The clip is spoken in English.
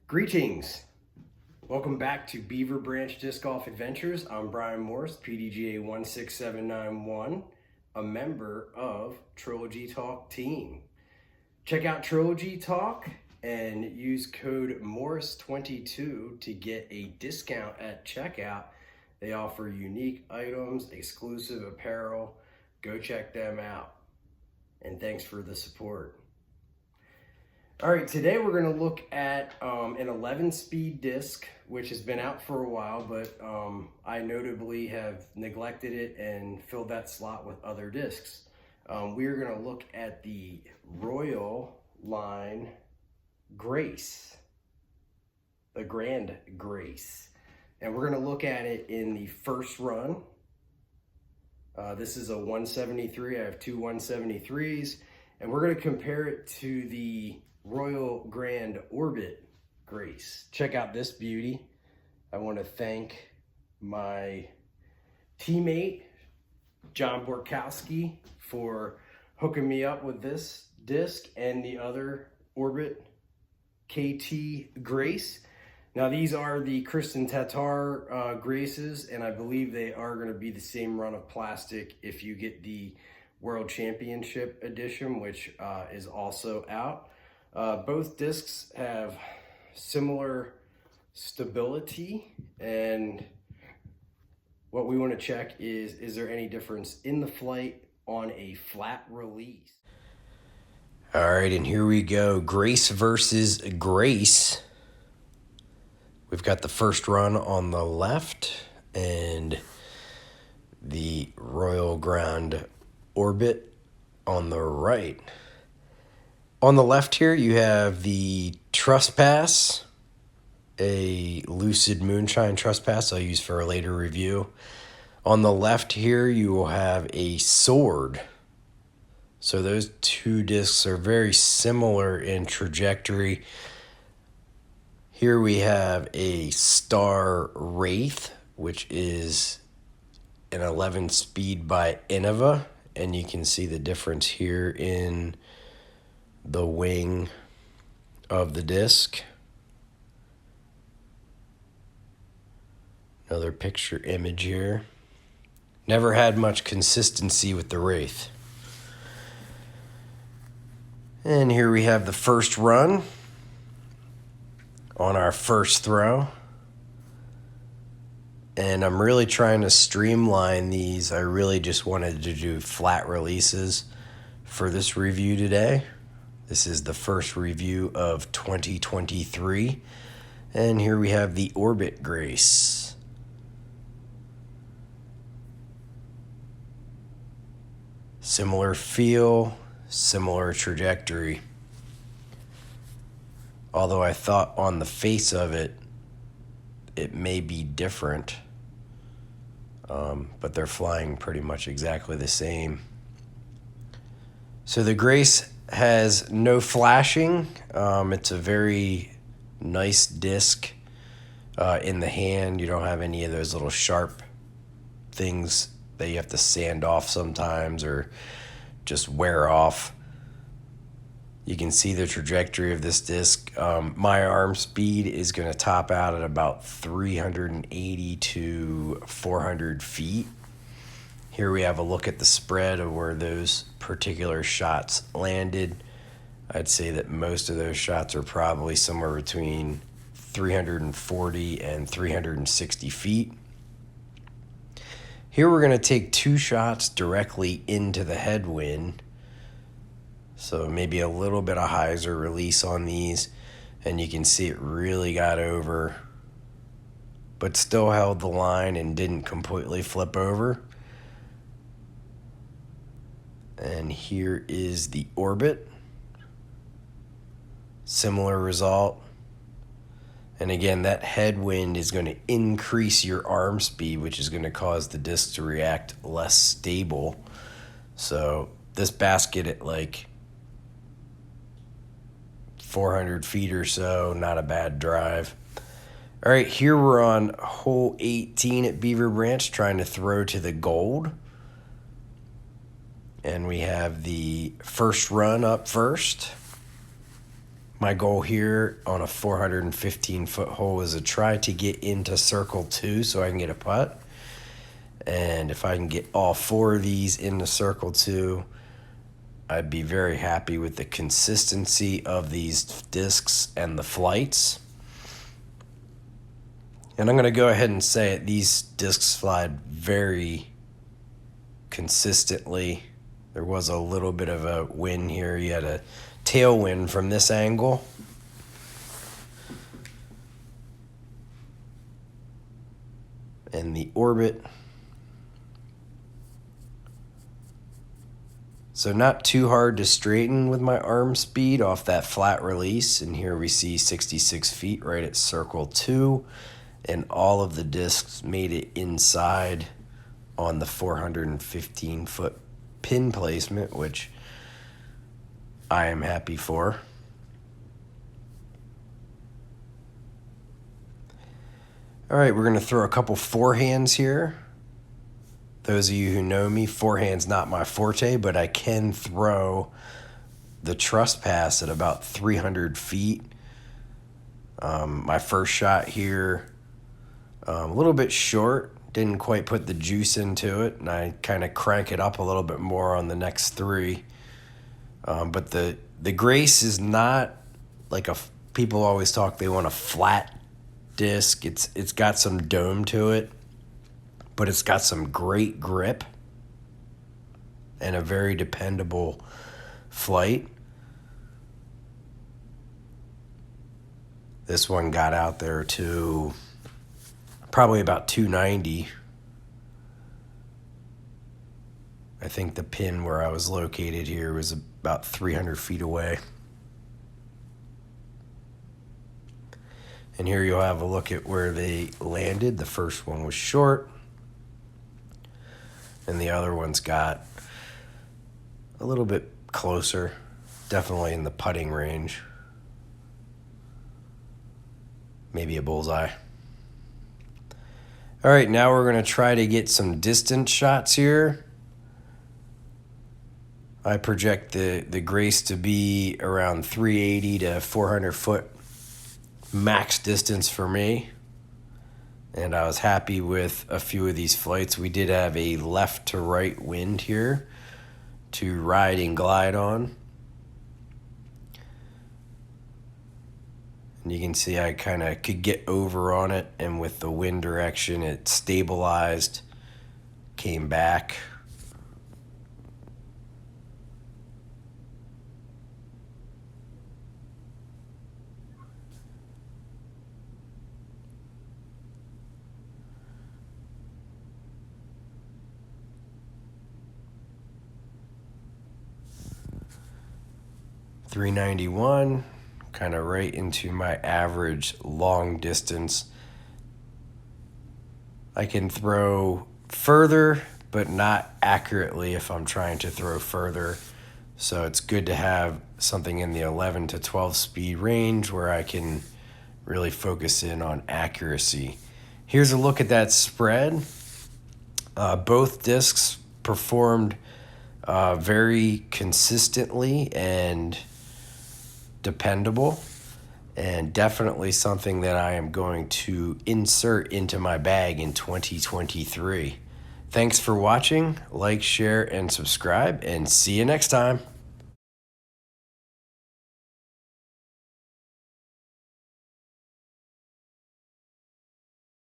Greetings. Welcome back to Beaver Branch Disc Golf Adventures. I'm Brian Morris, PDGA 16791, a member of Trilogy Talk team. Check out Trilogy Talk and use code Morris22 to get a discount at checkout. They offer unique items, exclusive apparel. Go check them out. And thanks for the support. All right, today we're going to look at an 11-speed disc, which has been out for a while, but I notably have neglected it and filled that slot with other discs. We are going to look at the Royal line Grace, the Grand Grace, and we're going to look at it in the first run. This is a 173. I have two 173s, and we're going to compare it to the Royal Grand Orbit Grace. Check out this beauty. I want to thank my teammate, John Borkowski, for hooking me up with this disc and the other Orbit KT Grace. Now these are the Kristen Tatar Graces, and I believe they are going to be the same run of plastic if you get the World Championship edition, which is also out. Both discs have similar stability, and what we want to check is there any difference in the flight on a flat release? All right, and here we go. Grace versus Grace. We've got the first run on the left and the Royal Grand Orbit on the right. On the left here, you have the Trespass, a Lucid Moonshine Trespass I'll use for a later review. On the left here, you will have a Sword. So those two discs are very similar in trajectory. Here we have a Star Wraith, which is an 11-speed by Innova, and you can see the difference here in the wing of the disc. Another picture image here. Never had much consistency with the Wraith. And here we have the first run on our first throw. And I'm really trying to streamline these. I really just wanted to do flat releases for this review today. This is the first review of 2023. And here we have the Orbit Grace. Similar feel, similar trajectory. Although I thought on the face of it, it may be different. But they're flying pretty much exactly the same. So the Grace has no flashing. It's a very nice disc in the hand. You don't have any of those little sharp things that you have to sand off sometimes or just wear off. You can see the trajectory of this disc. My arm speed is going to top out at about 380 to 400 feet. Here we have a look at the spread of where those particular shots landed. I'd say that most of those shots are probably somewhere between 340 and 360 feet. Here we're going to take two shots directly into the headwind. So maybe a little bit of hyzer release on these, and you can see it really got over, but still held the line and didn't completely flip over. And here is the Orbit. Similar result. And again, that headwind is going to increase your arm speed, which is going to cause the disc to react less stable. So this basket at like 400 feet or so, not a bad drive. All right, here we're on hole 18 at Beaver Branch, trying to throw to the gold. And we have the first run up first. My goal here on a 415-foot hole is to try to get into circle 2 so I can get a putt. And if I can get all 4 of these into circle 2, I'd be very happy with the consistency of these discs and the flights. And I'm going to go ahead and say it, these discs slide very consistently. There was a little bit of a wind here. You had a tailwind from this angle. And the orbit. So not too hard to straighten with my arm speed off that flat release. And here we see 66 feet right at circle 2. And all of the discs made it inside on the 415-foot pin placement, which I am happy for. All right, we're going to throw a couple forehands here. Those of you who know me, forehand's not my forte, but I can throw the Trespass at about 300 feet. My first shot here, a little bit short, didn't quite put the juice into it, and I kind of crank it up a little bit more on the next 3. But the Grace is not like people always talk they want a flat disc. It's got some dome to it, but it's got some great grip and a very dependable flight. This one got out there to probably about 290. I think the pin where I was located here was about 300 feet away. And here you'll have a look at where they landed. The first one was short, and the other one's got a little bit closer, definitely in the putting range. Maybe a bullseye. All right, now we're going to try to get some distance shots here. I project the Grace to be around 380 to 400 foot max distance for me. And I was happy with a few of these flights. We did have a left to right wind here to ride and glide on. And you can see I kind of could get over on it, and with the wind direction it stabilized, came back. .391, kind of right into my average long distance. I can throw further, but not accurately if I'm trying to throw further. So it's good to have something in the 11 to 12 speed range where I can really focus in on accuracy. Here's a look at that spread. Both discs performed very consistently and dependable, and definitely something that I am going to insert into my bag in 2023. Thanks for watching. Like, share, and subscribe, and see you next time.